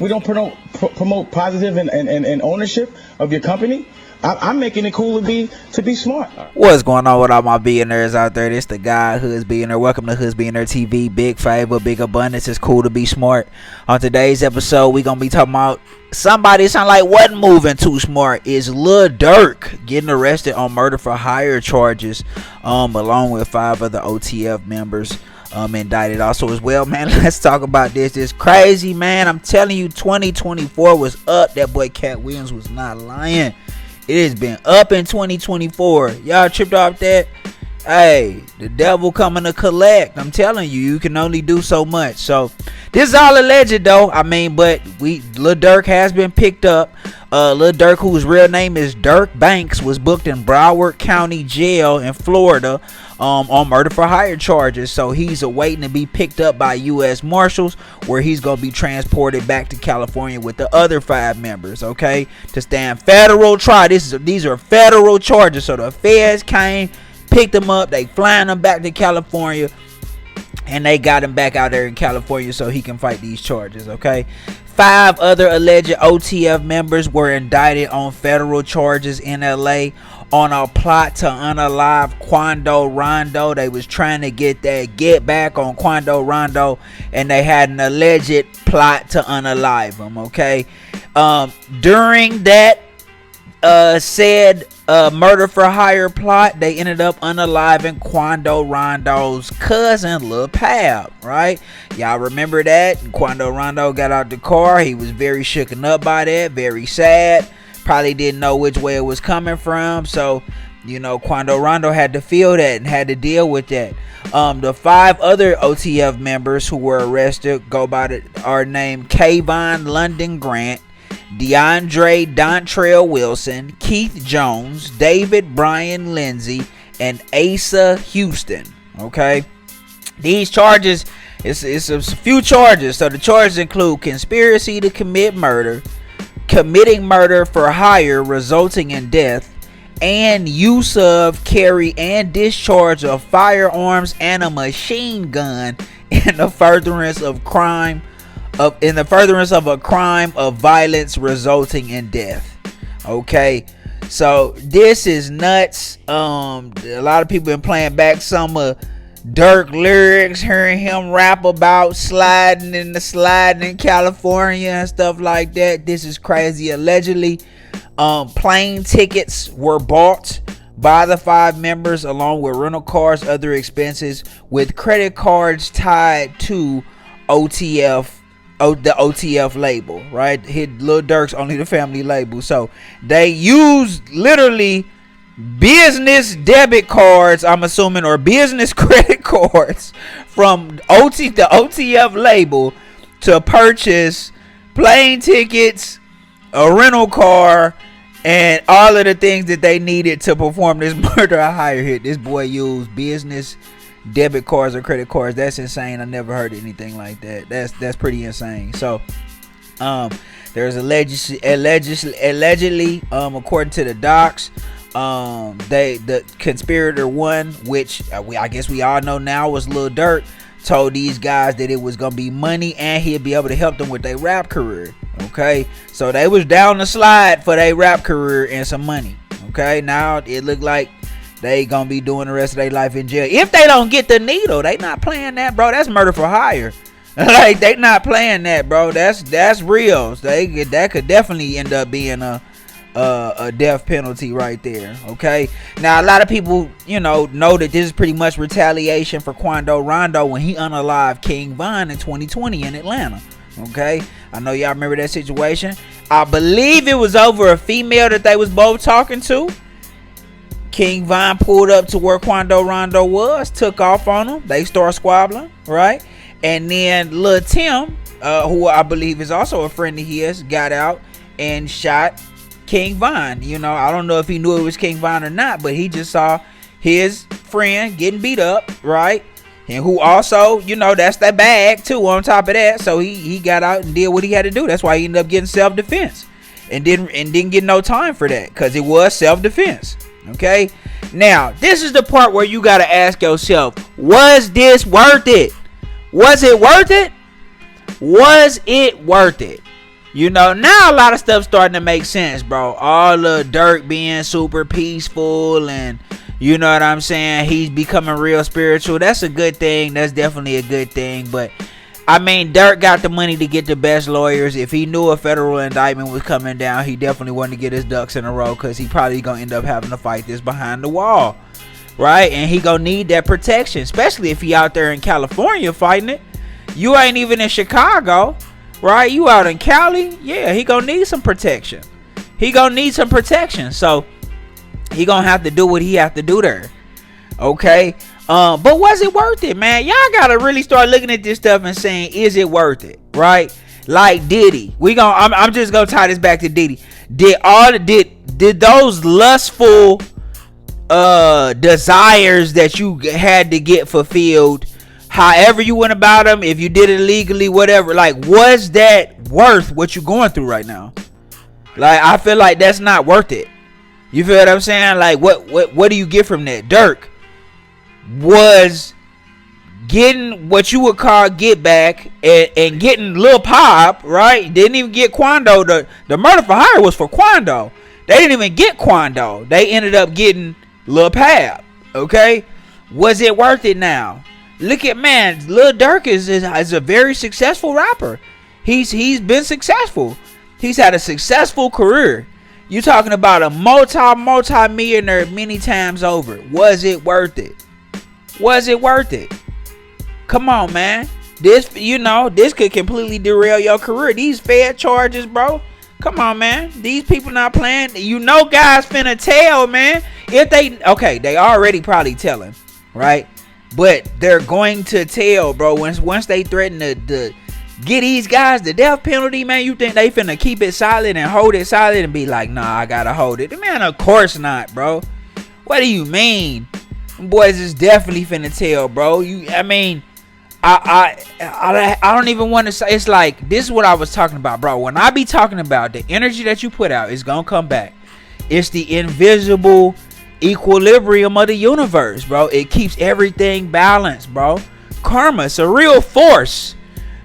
we don't promote positive and ownership of your company. I'm making it cool to be smart. What's going on with all my billionaires out there? This the guy, Hood's Billionaire. Welcome to Hood's Billionaire TV. Big favor, big abundance. It's cool to be smart. On today's episode, we gonna be talking about somebody sound like wasn't moving too smart. Is Lil Durk getting arrested on murder for hire charges, along with 5 other OTF members indicted also as well. Man, let's talk about this. It's crazy, man. I'm telling you, 2024 was up. That boy Cat Williams was not lying. It has been up in 2024. Y'all tripped off that? Hey, the devil coming to collect. I'm telling you, you can only do so much. So this is all alleged though. I mean, but Lil Durk has been picked up. Lil Durk, whose real name is Durk Banks, was booked in Broward County Jail in Florida on murder for hire charges. So he's awaiting to be picked up by U.S. Marshals, where he's going to be transported back to California with the other 5 members, okay, to stand federal trial. These are federal charges. So the feds came, picked him up, they flying him back to California, and they got him back out there in California so he can fight these charges, okay? 5 other alleged OTF members were indicted on federal charges in LA on a plot to unalive Quando Rondo. They was trying to get back on Quando Rondo, and they had an alleged plot to unalive him, okay? During that said murder for hire plot, they ended up unaliving Quando Rondo's cousin, Lil Pab, right? Y'all remember that? Quando Rondo got out the car. He was very shooken up by that, very sad. Probably didn't know which way it was coming from. So, you know, Quando Rondo had to feel that and had to deal with that. The 5 other OTF members who were arrested are named Kayvon London Grant, DeAndre Dontrell Wilson, Keith Jones, David Brian Lindsay, and Asa Houston. Okay, these charges, it's a few charges. So the charges include conspiracy to commit murder, committing murder for hire resulting in death, and use of, carry, and discharge of firearms and a machine gun in the furtherance of a crime of violence resulting in death. Okay, so this is nuts. A lot of people been playing back some of Durk lyrics, hearing him rap about sliding in California and stuff like that. This is crazy. Allegedly, plane tickets were bought by the 5 members along with rental cars, other expenses, with credit cards tied to the OTF label, right? Lil Durk's only the family label. So they used literally business debit cards, I'm assuming, or business credit cards from the OTF label to purchase plane tickets, a rental car, and all of the things that they needed to perform this murder hire hit. This boy used business debit cards or credit cards. That's insane. I never heard anything like that. That's pretty insane. So there's allegedly according to the docs, the Conspirator 1, which I guess we all know now was Lil Durk, told these guys that it was gonna be money and he'd be able to help them with their rap career. Okay, so they was down the slide for their rap career and some money. Okay, now it looked like they gonna be doing the rest of their life in jail. If they don't get the needle, they not playing that, bro. That's murder for hire. Like, they not playing that, bro. That's real. That could definitely end up being a death penalty right there. Okay. Now a lot of people, know that this is pretty much retaliation for Quando Rondo when he unalived King Von in 2020 in Atlanta. Okay. I know y'all remember that situation. I believe it was over a female that they was both talking to. King Von pulled up to where Quando Rondo was, took off on him. They start squabbling, right? And then Lil Tim, who I believe is also a friend of his, got out and shot King Von. I don't know if he knew it was King Von or not, but he just saw his friend getting beat up, right? And who also, that's that bag too on top of that. So he got out and did what he had to do. That's why he ended up getting self-defense and didn't get no time for that, because it was self-defense. Okay, now this is the part where you gotta ask yourself, was this worth it? Was it worth it? Was it worth it? You know, now a lot of stuff starting to make sense, bro. All the Durk being super peaceful, and you know what I'm saying, he's becoming real spiritual. That's a good thing. That's definitely a good thing. But I mean, Durk got the money to get the best lawyers. If he knew a federal indictment was coming down, he definitely wanted to get his ducks in a row, because he probably gonna end up having to fight this behind the wall, right? And he gonna need that protection, especially if he out there in California fighting it. You ain't even in Chicago, right? You out in Cali. Yeah, he gonna need some protection. So he gonna have to do what he have to do there. Okay. But was it worth it, man? Y'all gotta really start looking at this stuff and saying, is it worth it? Right? Like Diddy. I'm just gonna tie this back to Diddy. Did those lustful desires that you had to get fulfilled, however you went about them, if you did it illegally, whatever, like, was that worth what you're going through right now? Like, I feel like that's not worth it. You feel what I'm saying? Like, what do you get from that? Durk was getting what you would call get back, and getting Lil Pop, right? Didn't even get Quando. The murder for hire was for Quando. They didn't even get Quando. They ended up getting Lil Pap. Okay? Was it worth it now? Look at, man, Lil Durk is a very successful rapper. He's been successful. He's had a successful career. You talking about a multi-millionaire many times over. Was it worth it? Was it worth it? Come on, man. This could completely derail your career. These Fed charges, bro. Come on, man. These people not playing. You know, guys finna tell, man. If they already probably telling, right? But they're going to tell, bro. Once they threaten to get these guys the death penalty, man, you think they finna keep it silent and hold it silent and be like, nah, I gotta hold it? Man, of course not, bro. What do you mean? Boys is definitely finna tell, bro. I don't even want to say. It's like, this is what I was talking about, bro. When I be talking about the energy that you put out is gonna come back. It's the invisible equilibrium of the universe, bro. It keeps everything balanced, bro. Karma, it's a real force.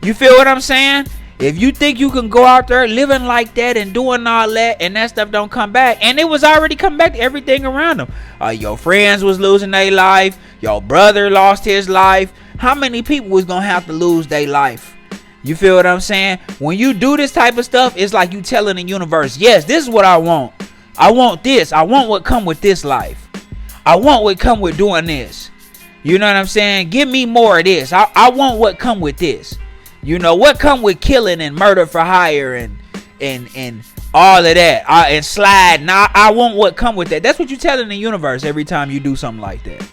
You feel what I'm saying? If you think you can go out there living like that and doing all that, and that stuff don't come back, and it was already come back to everything around them. Your friends was losing their life. Your brother lost his life. How many people was gonna have to lose their life? You feel what I'm saying? When you do this type of stuff, it's like you telling the universe, yes, this is what I want. I want this. I want what come with this life. I want what come with doing this. You know what I'm saying? Give me more of this. I want what come with this. You know what come with killing and murder for hire and all of that, and slide. Now I want what come with that. That's what you telling the universe every time you do something like that.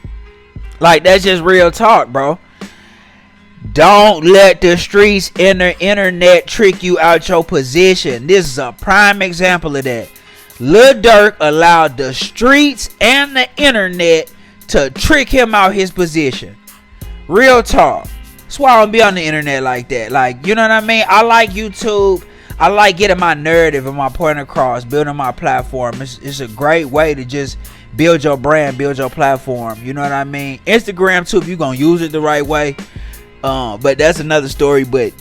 Like, that's just real talk, bro. Don't let the streets and the internet trick you out your position. This is a prime example of that. Lil Durk allowed the streets and the internet to trick him out his position. Real talk. That's why I don't be on the internet like that. Like, you know what I mean? I like YouTube. I like getting my narrative and my point across, building my platform. It's a great way to just build your brand, build your platform. You know what I mean? Instagram too, if you're gonna use it the right way. But that's another story. But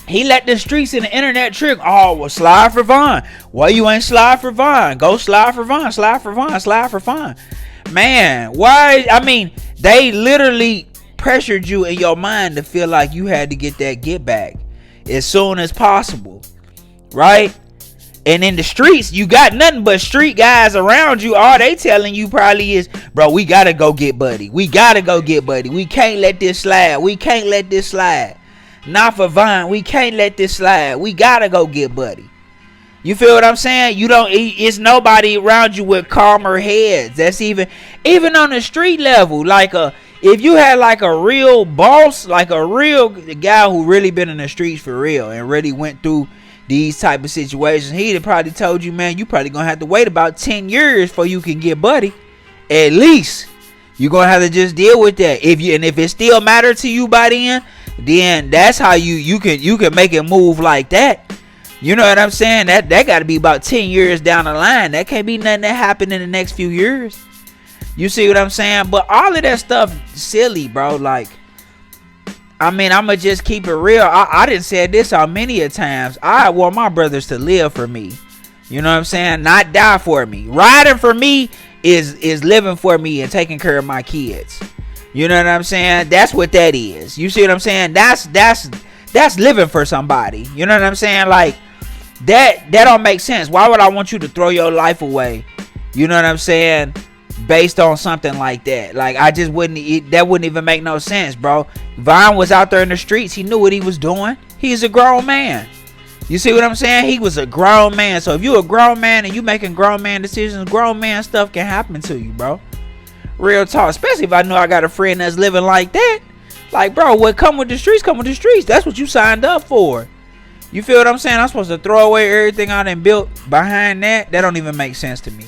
he let the streets and the internet trick. Oh, well, slide for Vaughn. Why you ain't slide for Vaughn? Go slide for Vaughn. Slide for Vaughn. Slide for Vaughn. Man, why? I mean, they literally pressured you in your mind to feel like you had to get that get back as soon as possible, right? And in the streets, you got nothing but street guys around you. All they telling you probably is, bro, we gotta go get Buddy. We gotta go get Buddy. We can't let this slide. We can't let this slide. Not for Vaughn. We can't let this slide. We gotta go get Buddy. You feel what I'm saying? It's nobody around you with calmer heads. That's even on the street level. Like, if you had like a real boss, like a real guy who really been in the streets for real and really went through these type of situations, he'd have probably told you, man, you probably gonna have to wait about 10 years before you can get Buddy. At least you're gonna have to just deal with that. If it still matter to you by then that's how you can make it move like that. You know what I'm saying? That got to be about 10 years down the line. That can't be nothing that happened in the next few years. You see what I'm saying? But all of that stuff silly, bro. Like, I mean, I'ma just keep it real. I done said this on many a times. I want my brothers to live for me. You know what I'm saying? Not die for me. Riding for me is living for me and taking care of my kids. You know what I'm saying? That's what that is. You see what I'm saying? That's living for somebody. You know what I'm saying? Like that don't make sense. Why would I want you to throw your life away? You know what I'm saying? Based on something like that. Like I just wouldn't. That wouldn't even make no sense, bro. Vine was out there in the streets. He knew what he was doing. He's a grown man. You see what I'm saying? He was a grown man. So if you a grown man and you making grown man decisions, grown man stuff can happen to you, bro. Real talk. Especially if I know I got a friend that's living like that. Like, bro, what come with the streets, come with the streets. That's what you signed up for. You feel what I'm saying? I'm supposed to throw away everything I done built behind that? That don't even make sense to me.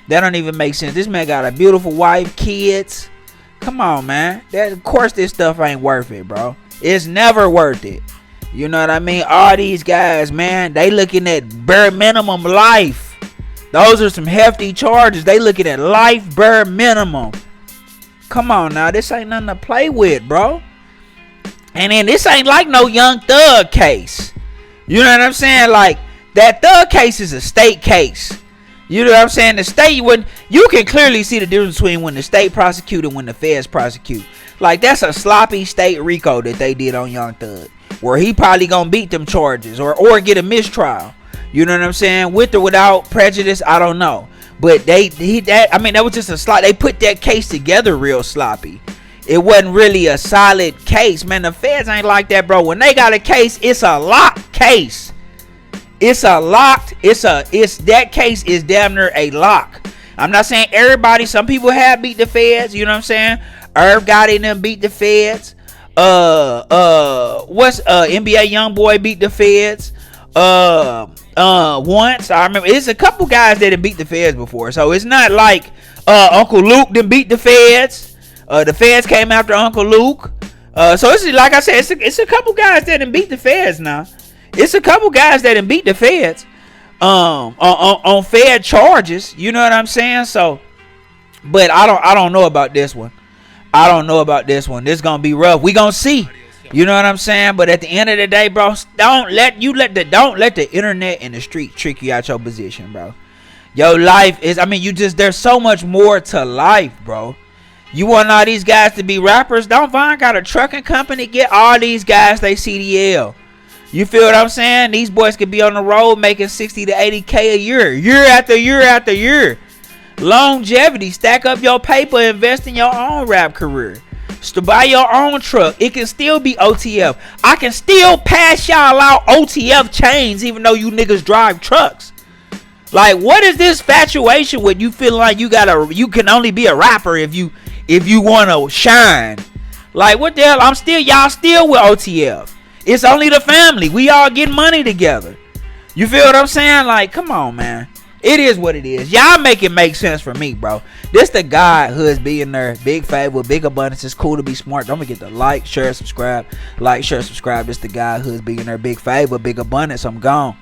That don't even make sense. This man got a beautiful wife, kids. Come on, man. Of course this stuff ain't worth it, bro. It's never worth it. You know what I mean? All these guys, man, they looking at bare minimum life. Those are some hefty charges. They looking at life bare minimum. Come on now. This ain't nothing to play with, bro. And then this ain't like no Young Thug case. You know what I'm saying? Like, that Thug case is a state case. You know what I'm saying? The state, when you can clearly see the difference between when the state prosecute and when the feds prosecute. Like, that's a sloppy state RICO that they did on Young Thug, where he probably gonna beat them charges or get a mistrial. You know what I'm saying? With or without prejudice, I don't know. But that was just a slot. They put that case together real sloppy. It wasn't really a solid case, man. The feds ain't like that, bro. When they got a case, it's a locked case. It's a locked. That case is damn near a lock. I'm not saying everybody. Some people have beat the feds. You know what I'm saying? Irv Gotti and them beat the feds. NBA YoungBoy beat the feds. Once I remember, it's a couple guys that have beat the feds before. So it's not like Uncle Luke done beat the feds. The feds came after Uncle Luke. So it's like I said, it's a couple guys that done beat the feds now. It's a couple guys that done beat the feds on fed charges. You know what I'm saying? So, but I don't know about this one. I don't know about this one. This gonna be rough. We gonna see. You know what I'm saying? But at the end of the day, bro, don't let the internet and the street trick you out your position, bro. Your life is, there's so much more to life, bro. You want all these guys to be rappers? Don't Vine got a trucking company? Get all these guys they CDL. You feel what I'm saying? These boys could be on the road making 60 to 80K a year after year after year. Longevity. Stack up your paper. Invest in your own rap career. To buy your own truck. It can still be OTF. I can still pass y'all out OTF chains even though you niggas drive trucks. Like, what is this infatuation with you feeling like you can only be a rapper if you want to shine? Like, what the hell? Y'all still with OTF. It's only the family. We all get money together. You feel what I'm saying? Like, come on, man. It is what it is. Y'all make it make sense for me, bro. This the guy who's being there. Big favor, big abundance. It's cool to be smart. Don't forget to like, share, subscribe. Like, share, subscribe. This the guy who's being there. Big favor, big abundance. I'm gone.